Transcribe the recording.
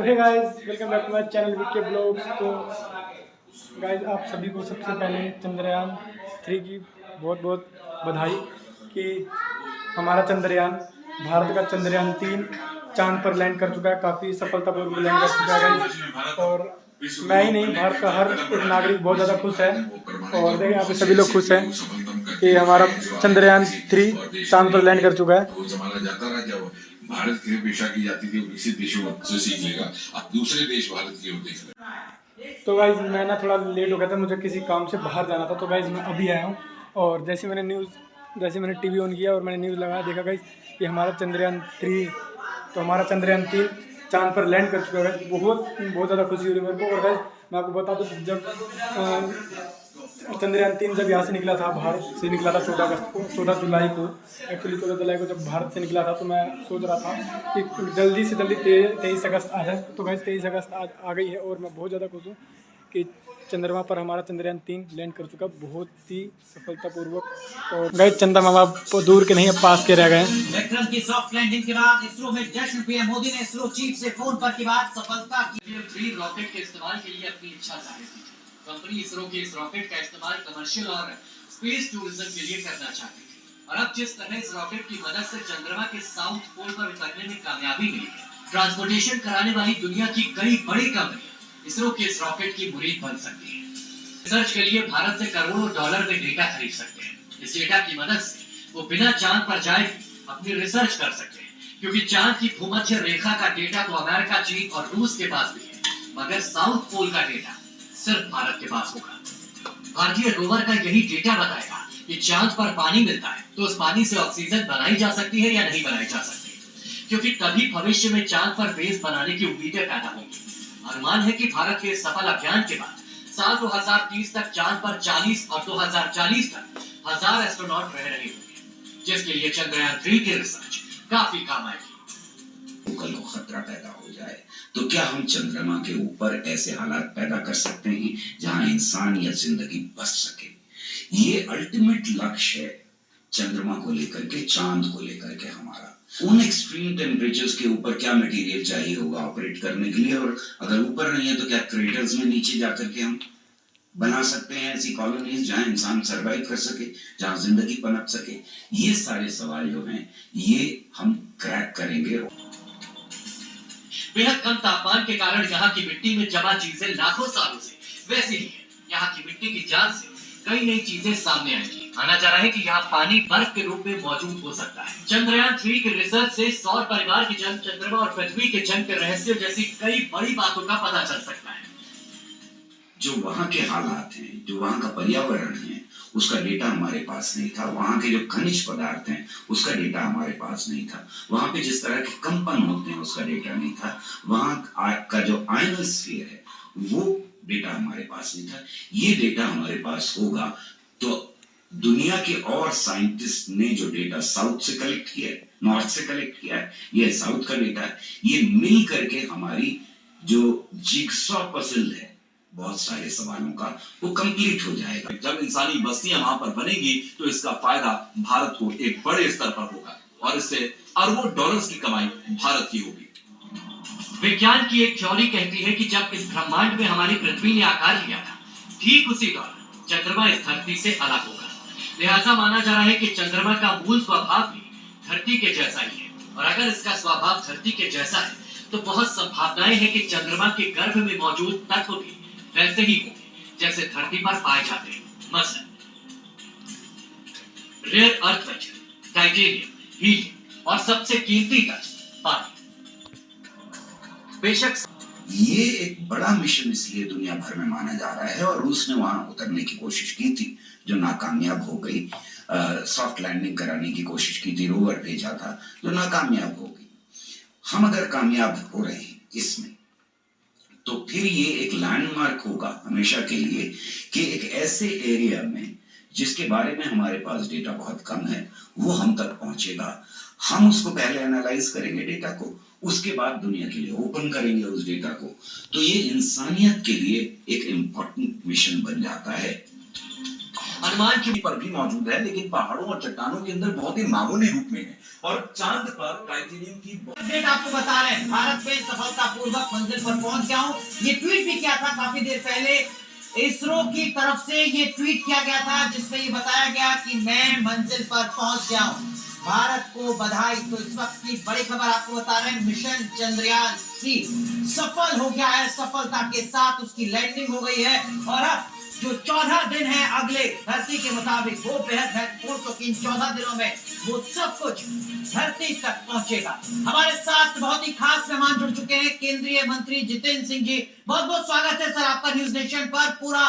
तो hey guys, welcome back to my channel VK blogs. तो guys, आप सभी को सबसे पहले चंद्रयान 3 की बहुत बहुत बधाई कि हमारा चंद्रयान, भारत का चंद्रयान 3 चांद पर लैंड कर चुका है। काफ़ी सफलतापूर्वक लैंड कर चुका है गाइस। और मैं ही नहीं, भारत का हर एक नागरिक बहुत ज़्यादा खुश है। और देखिए, यहाँ पे सभी लोग खुश हैं कि हमारा चंद्रयान 3 चांद पर लैंड कर चुका है। भारत की पेशा की जाती थी, विकसित देशों से सीख लेगा, अब दूसरे देश भारत की ओर देख रहे। तो गाइज, मैं ना थोड़ा लेट हो गया था, मुझे किसी काम से बाहर जाना था। तो गाइज, मैं अभी आया हूँ और जैसे मैंने टीवी ऑन किया और मैंने न्यूज़ लगाया, देखा गाइज कि हमारा चंद्रयान 3 हमारा चंद्रयान 3 चांद पर लैंड कर चुका है। बहुत ज़्यादा खुशी हुई मेरे को। और गाइज, मैं आपको बता दूँ, जब चंद्रयान 3 जब यहाँ से निकला था, भारत से निकला था 14 जुलाई को, एक्चुअली 14 जुलाई को जब भारत से निकला था, तो मैं सोच रहा था कि जल्दी से जल्दी 23 अगस्त आ जाए। तो गाइस, 23 अगस्त आज आ गई है और मैं बहुत ज़्यादा खुश हूँ कि चंद्रमा पर हमारा चंद्रयान 3 लैंड कर चुका, बहुत ही सफलतापूर्वक। और गाइस, चंदा मामा दूर के नहीं, अब पास के रह गए हैं। विक्रम की सॉफ्ट लैंडिंग के बाद इसरो में जश्न। पीएम मोदी ने इसरो चीफ से फोन पर की बात सफलता की। 3 रॉकेट के इस्तेमाल के लिए अपनी इच्छा जाहिर की। कंपनी इसरो के इस रॉकेट का इस्तेमाल कमर्शियल और स्पेस टूरिज्म के लिए करना चाहती थी। और अब जिस तरह इस रॉकेट की मदद से चंद्रमा के साउथ पोल पर उतरने में कामयाबी मिली है, ट्रांसपोर्टेशन कराने वाली दुनिया की कई बड़ी कंपनियां इसरो के इस रॉकेट की मुरीद बन सकती है। रिसर्च के लिए भारत से करोड़ों डॉलर में डेटा खरीद सकते हैं। इस डेटा की मदद से वो बिना चांद पर जाए अपनी रिसर्च कर सकते हैं, क्योंकि चांद की भूमध्य रेखा का डेटा तो अमेरिका, चीन और रूस के पास भी है, मगर साउथ पोल का डेटा सिर्फ भारत के पास होगा। भारतीय रोवर का यही डेटा बताएगा कि चांद पर पानी मिलता है तो उस पानी से ऑक्सीजन बनाई जा सकती है या नहीं बनाई जा सकती, क्योंकि तभी भविष्य में चांद पर बेस बनाने की उम्मीदें पैदा होंगी। अनुमान है कि भारत के सफल अभियान के बाद साल 2030 तक चांद पर 40 और 2040 तक 1000 एस्ट्रोनॉट रह रहे होंगे, जिसके लिए चंद्रयान 3 की रिसर्च काफी काम आएगी। कल को खतरा पैदा हो जाए तो क्या हम चंद्रमा के ऊपर ऐसे हालात पैदा कर सकते हैं जहां इंसान या जिंदगी बच सके? ये अल्टीमेट लक्ष्य है चंद्रमा को लेकर के, चांद को लेकर के हमारा। उन एक्सट्रीम टेम्परेचर्स के ऊपर क्या मटेरियल चाहिए होगा ऑपरेट करने के लिए, और अगर ऊपर नहीं है तो क्या क्रेटर्स में नीचे जाकर के हम बना सकते हैं ऐसी कॉलोनीज जहां इंसान सरवाइव कर सके, जहां जिंदगी पनप सके? ये सारे सवाल जो हैं ये हम क्रैक करेंगे। बेहद कम तापमान के कारण यहाँ की मिट्टी में जमा चीजें लाखों सालों से वैसी ही है। यहाँ की मिट्टी की जांच से कई नई चीजें सामने आएंगी। माना जा रहा है कि यहाँ पानी बर्फ के रूप में मौजूद हो सकता है। चंद्रयान 3 की रिसर्च से सौर परिवार की जंग, चंद्रमा और पृथ्वी के जंग के रहस्य जैसी कई बड़ी बातों का पता चल सकता है। जो वहां के हालात हैं, जो वहां का पर्यावरण है, उसका डेटा हमारे पास नहीं था। वहां के जो खनिज पदार्थ हैं उसका डेटा हमारे पास नहीं था। वहां पे जिस तरह के कंपन होते हैं उसका डेटा नहीं था। वहां का जो आयनोस्फीयर है वो डेटा हमारे पास नहीं था। ये डेटा हमारे पास होगा तो दुनिया के और साइंटिस्ट ने जो डेटा साउथ से कलेक्ट किया है, नॉर्थ से कलेक्ट किया है, ये साउथ का डेटा है, ये मिल करके हमारी जो जिगसॉ पजल है बहुत सारे सवालों का, वो कंप्लीट हो जाएगा। जब इंसानी बस्तियां वहां पर बनेगी तो इसका फायदा भारत को एक बड़े स्तर पर होगा और इससे अरबों डॉलर्स की कमाई भारत की होगी। विज्ञान की एक थ्योरी कहती है कि जब इस ब्रह्मांड में हमारी पृथ्वी ने आकार लिया था, ठीक उसी दौरान चंद्रमा इस धरती से अलग होगा। लिहाजा माना जा रहा है कि चंद्रमा का मूल स्वभाव भी धरती के जैसा ही है, और अगर इसका स्वभाव धरती के जैसा है तो बहुत संभावनाएं हैं कि चंद्रमा के गर्भ में मौजूद तत्व भी वैसे ही होंगे जैसे धरती पर पाए जाते हैं। मसलन rare earth metal, titanium, helium और सबसे कीमती तत्व पानी। बेशक ये एक बड़ा मिशन इसलिए दुनिया भर में माना जा रहा है, और रूस ने वहां उतरने की कोशिश की थी जो नाकामयाब हो गई। सॉफ्ट लैंडिंग कराने की कोशिश की थी, रोवर भेजा था जो नाकामयाब हो गई। हम अगर कामयाब हो रहे हैं इसमें तो फिर ये एक लैंडमार्क होगा हमेशा के लिए कि एक ऐसे एरिया में जिसके बारे में हमारे पास डेटा बहुत कम है वो हम तक पहुंचेगा। हम उसको पहले एनालाइज करेंगे डेटा को, उसके बाद दुनिया के लिए ओपन करेंगे उस डेटा को। तो ये इंसानियत के लिए एक इंपॉर्टेंट मिशन बन जाता है। अनुमान की पर भी मौजूद है, लेकिन पहाड़ों और चट्टानों के अंदर बहुत ही मामूली रूप में है। और चांद पर टाइटेनियम की अपडेट आपको बता रहे हैं, भारत में सफलतापूर्वक मंजिल पर पहुंच गया हूं। ये ट्वीट भी किया था काफी देर पहले, इसरो की तरफ से ये ट्वीट किया गया था जिसमें ये बताया गया कि मैं मंजिल पर पहुंच गया हूं, भारत को बधाई। तो इस वक्त की बड़ी खबर आपको बता रहे हैं, मिशन चंद्रयान 3 सफल हो गया है, सफलता के साथ उसकी लैंडिंग हो गई है। और अब जो 14 दिन है अगले धरती के मुताबिक वो बेहद महत्वपूर्ण, क्योंकि इन 14 दिनों में वो सब कुछ धरती तक पहुंचेगा। हमारे साथ बहुत ही खास मेहमान जुड़ चुके हैं, केंद्रीय मंत्री जितेंद्र सिंह जी। बहुत बहुत स्वागत है सर आपका न्यूज नेशन पर। पूरा